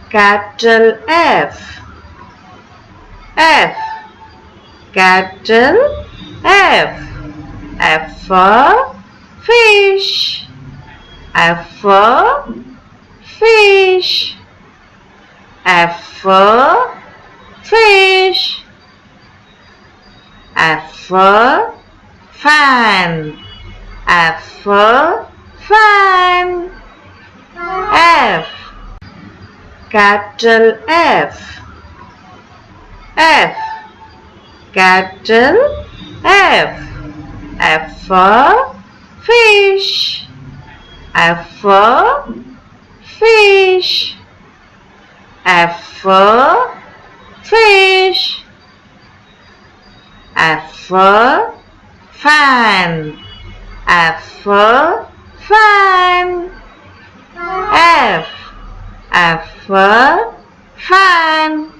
Capital F. F. Capital F. F for fish. F for fish. F for fish. F for fan. F for fan. F. Capital F. F. Capital F. F for fish. F for fish. F for fish. F for fan. F for fan. F. F for fan.